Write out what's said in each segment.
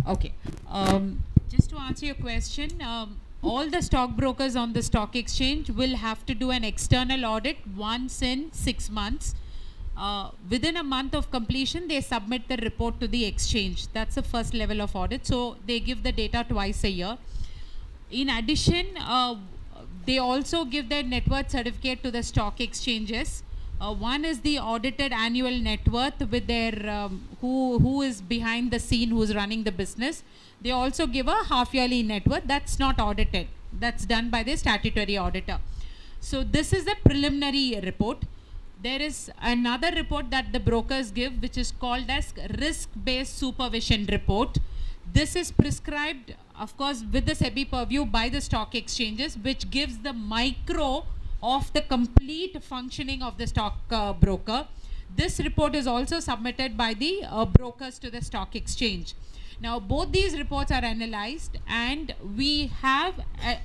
Okay. Just to answer your question, all the stockbrokers on the stock exchange will have to do an external audit once in 6 months. Within a month of completion, they submit the report to the exchange. That's the first level of audit. So they give the data twice a year. In addition, they also give their net worth certificate to the stock exchanges. One is the audited annual net worth with their who is behind the scene, who's running the business. They also give a half yearly net worth that's not audited. That's done by the statutory auditor. So this is the preliminary report. There is another report that the brokers give, which is called as risk-based supervision report. This is prescribed, of course, with the SEBI purview by the stock exchanges, which gives the micro of the complete functioning of the stock broker. This report is also submitted by the brokers to the stock exchange. Now, both these reports are analyzed, and we have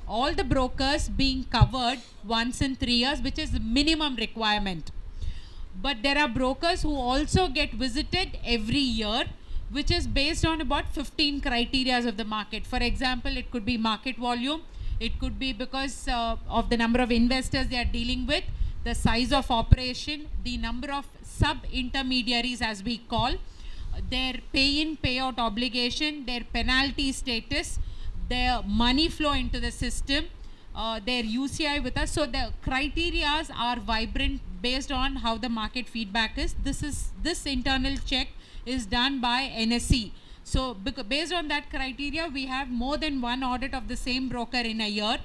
all the brokers being covered once in 3 years, which is the minimum requirement. But there are brokers who also get visited every year, which is based on about 15 criteria of the market. For example, it could be market volume. It could be because of the number of investors they are dealing with, the size of operation, the number of sub-intermediaries as we call, their pay-in, payout obligation, their penalty status, their money flow into the system, their UCI with us. So the criterias are vibrant based on how the market feedback is. This internal check is done by NSE. So based on that criteria, we have more than one audit of the same broker in a year.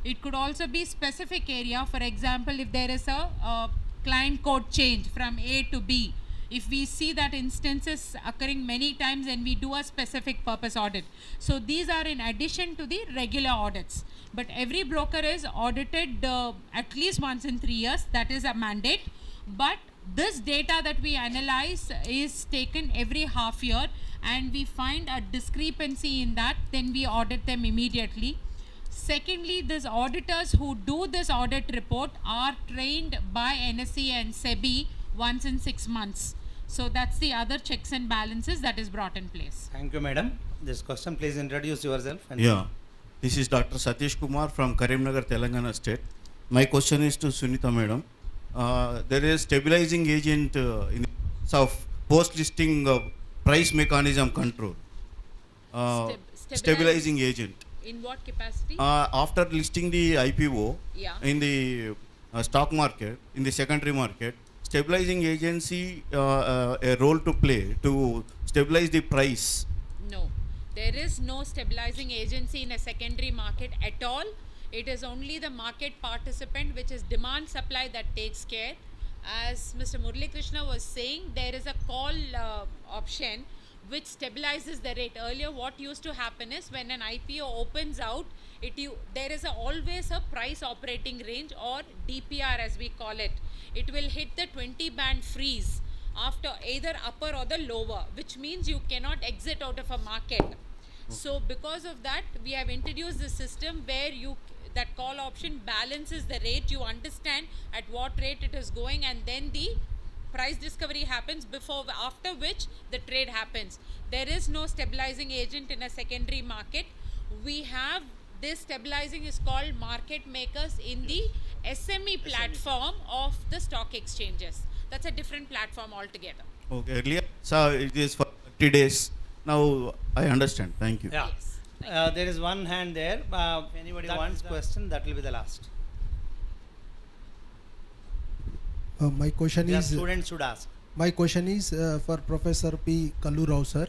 It could also be specific area. For example, if there is a client code change from A to B, if we see that instances occurring many times, and we do a specific purpose audit. So these are in addition to the regular audits. But every broker is audited at least once in 3 years. That is a mandate. But this data that we analyze is taken every half year, and we find a discrepancy in that, then we audit them immediately. Secondly, these auditors who do this audit report are trained by NSE and SEBI once in 6 months. So that's the other checks and balances that is brought in place. Thank you, madam. This question, please introduce yourself. Yeah, this is Dr. Satish Kumar from Karimnagar, Telangana State. My question is to Sunita madam. There is stabilizing agent in of post-listing price mechanism control. Stabilizing agent. In what capacity? After listing the IPO in the stock market, in the secondary market, stabilizing agency a role to play to stabilize the price? No, there is no stabilizing agency in a secondary market at all. It is only the market participant, which is demand supply, that takes care. As Mr. Murali Krishna was saying, there is a call option which stabilizes the rate. Earlier, what used to happen is when an IPO opens out, there is always a price operating range, or DPR as we call it. It will hit the 20 band freeze after either upper or the lower, which means you cannot exit out of a market. So because of that, we have introduced the system where that call option balances the rate. You understand at what rate it is going, and then the price discovery happens, after which the trade happens. There is no stabilizing agent in a secondary market. We have this stabilizing is called market makers in the SME platform of the stock exchanges. That's a different platform altogether. Okay, earlier, so it is for 30 days. Now I understand. Thank you. Yeah. Yes. There is one hand there. If anybody wants question, that will be the last. My question is. Students should ask. My question is for Professor P. Kallu Rao, sir.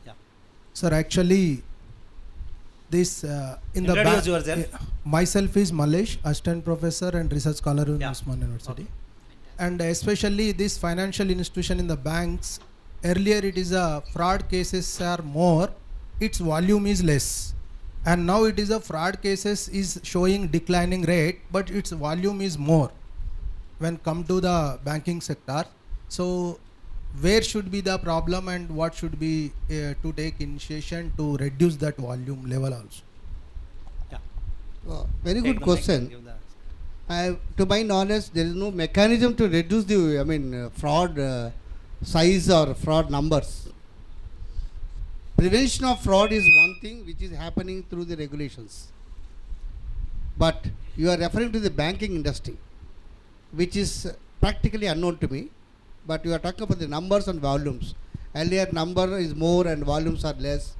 Yeah. Sir, actually, this in the Introduce yourself. myself is Malesh, assistant professor and research scholar in Yeah. Osmania University. Okay. And especially this financial institution in the banks, earlier it is a fraud cases are more, its volume is less. And now it is a fraud cases is showing declining rate, but its volume is more when come to the banking sector. So where should be the problem, and what should be to take initiation to reduce that volume level also? Yeah. Very Take good the question. mic and give the- To my knowledge, there is no mechanism to reduce the, fraud size or fraud numbers. prevention of fraud is one thing which is happening through the regulations. But you are referring to the banking industry, which is practically unknown to me. But you are talking about the numbers and volumes. Earlier number is more and volumes are less.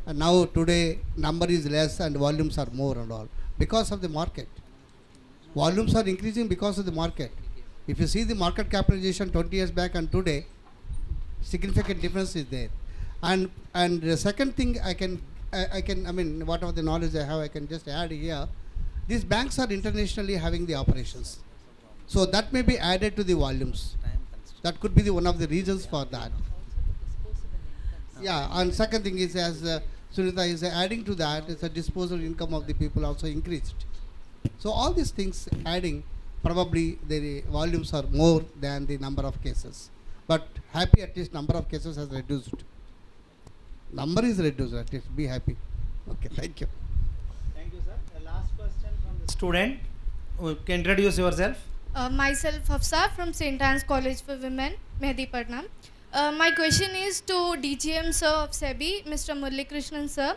And now today number is less and volumes are more and all. Because of the market. Volumes are increasing because of the market. If you see the market capitalization 20 years back and today, significant difference is there. And the second thing I mean, whatever the knowledge I have, I can just add here. These banks are internationally having the operations. So that may be added to the volumes. That could be one of the reasons for that. Yeah, and second thing is, as Sunita is adding to that, is the disposable income of the people also increased. So all these things adding, probably the volumes are more than the number of cases. But happy, at least number of cases has reduced. Number is reduced, at least be happy. Okay, thank you. Thank you, sir. The last question from the student. You can introduce yourself. Myself Hafsa from St. Anne's College for Women, Mehdipatnam. My question is to DGM sir of SEBI, Mr. Murali Krishnan sir.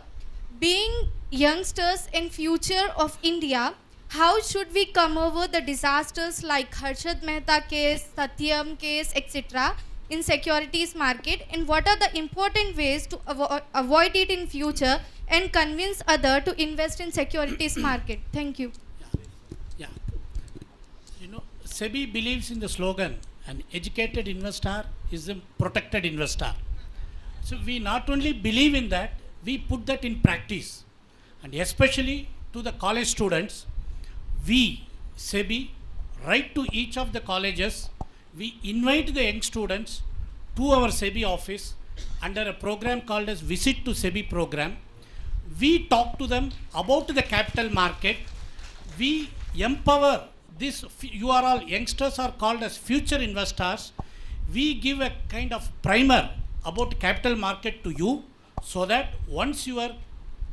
Being youngsters in future of India, how should we come over the disasters like Harshad Mehta case, Satyam case, etc. in securities market, and what are the important ways to avoid it in future and convince other to invest in securities market? Thank you. Yeah. You know, SEBI believes in the slogan, an educated investor is a protected investor. So we not only believe in that, we put that in practice. And especially to the college students, we, SEBI, write to each of the colleges, we invite the young students to our SEBI office under a program called as Visit to SEBI program. We talk to them about the capital market. We empower this, you are all youngsters are called as future investors. We give a kind of primer about capital market to you, so that once your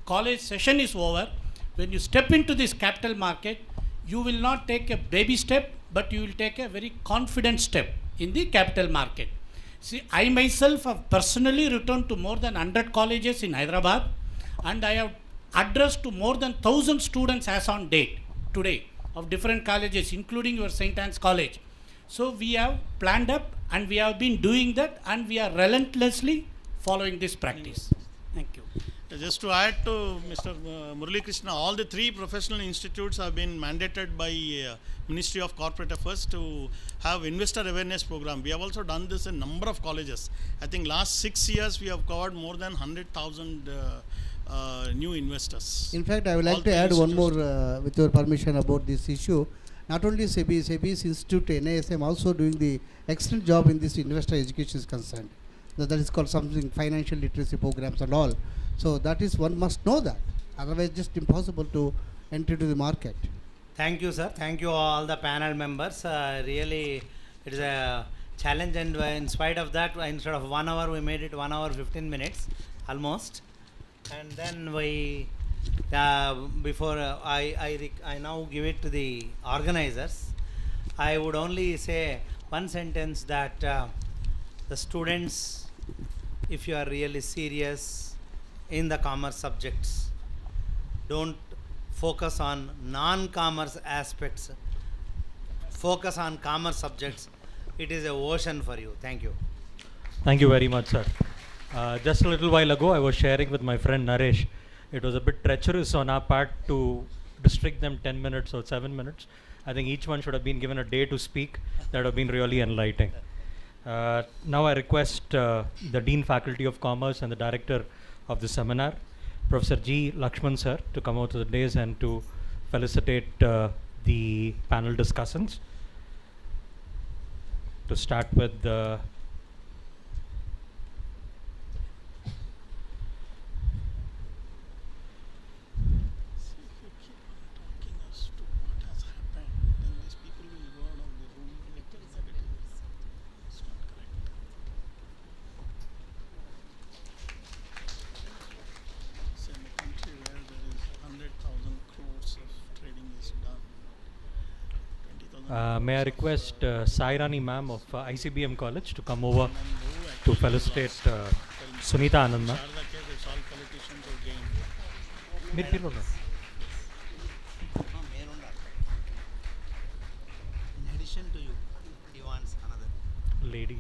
college session is over, when you step into this capital market, you will not take a baby step, but you will take a very confident step in the capital market. See, I myself have personally returned to more than 100 colleges in Hyderabad, and I have addressed to more than 1,000 students as on date today of different colleges, including your St. Anne's College. So we have planned up and we have been doing that, and we are relentlessly following this practice. Thank you. Just to add to Mr. Murali Krishna, all the three professional institutes have been mandated by Ministry of Corporate Affairs to have investor awareness program. We have also done this in number of colleges. I think last 6 years we have covered more than 100,000 new investors. In fact, I would like to add one more, with your permission, about this issue. Not only SEBI's institute, NISM also doing the excellent job in this investor education is concerned. That is called something financial literacy programs and all. So that is, one must know that. Otherwise, just impossible to enter to the market. Thank you, sir. Thank you all the panel members. Really, it is a challenge, and in spite of that, instead of 1 hour, we made it 1 hour 15 minutes, almost. And then we, before I now give it to the organizers, I would only say one sentence that the students, if you are really serious in the commerce subjects, don't focus on non-commerce aspects, focus on commerce subjects. It is a ocean for you. Thank you. Thank you very much, sir. Just a little while ago, I was sharing with my friend Naresh. It was a bit treacherous on our part to restrict them 10 minutes or 7 minutes. I think each one should have been given a day to speak. That would have been really enlightening. Now I request the Dean Faculty of Commerce and the Director of the seminar, Professor G. Lakshman sir, to come out to the dais and to felicitate the panel discussants. To start with the may I request Sairani ma'am of ICBM College to come over to felicitate Sunita Anand ma'am. మీరు పిలవండి. In addition to you, he wants another. Lady.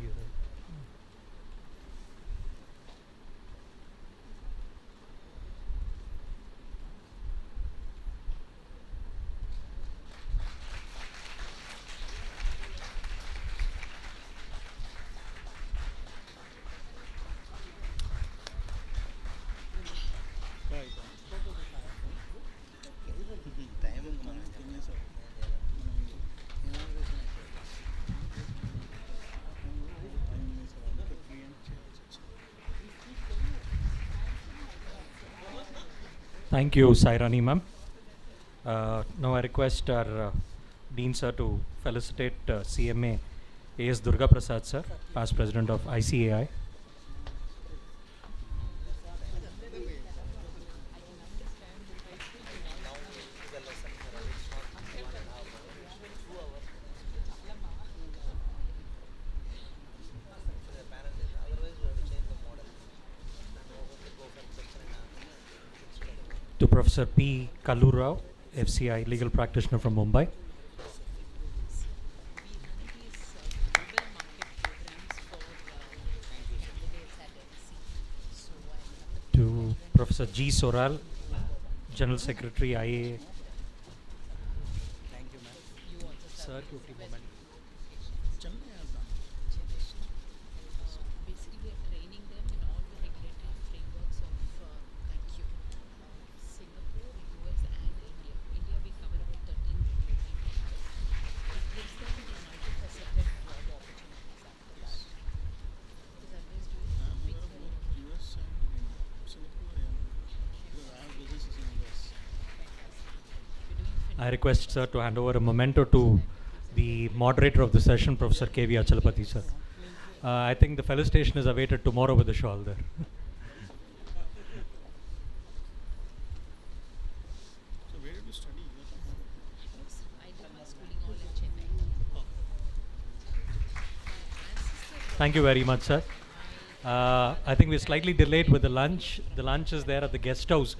Thank you, Sairani ma'am. Now I request our Dean sir to felicitate CMA A.S. Durga Prasad sir, past president of ICAI. To Professor P. Kallurao, FCI legal practitioner from Mumbai. To Professor G. Soral, General Secretary, IAA. Thank you, ma'am. Sir, quickly moment. Basically, we are training them in all the regulatory frameworks of, thank you, Singapore, US and India. India, we cover about 13 regulatory frameworks. It gives them the multifaceted job opportunities after that. Because otherwise doing big US and Singapore, because I have businesses in US. I request sir to hand over a memento to the moderator of the session, Professor K.V. Achalapati sir. I think the felicitation is awaited tomorrow with the shawl there. So where did you study? I did my schooling all in Chennai. Thank you very much, sir. I think we're slightly delayed with the lunch. The lunch is there at the guest house,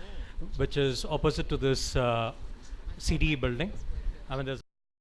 which is opposite to this CDE building. I mean, there's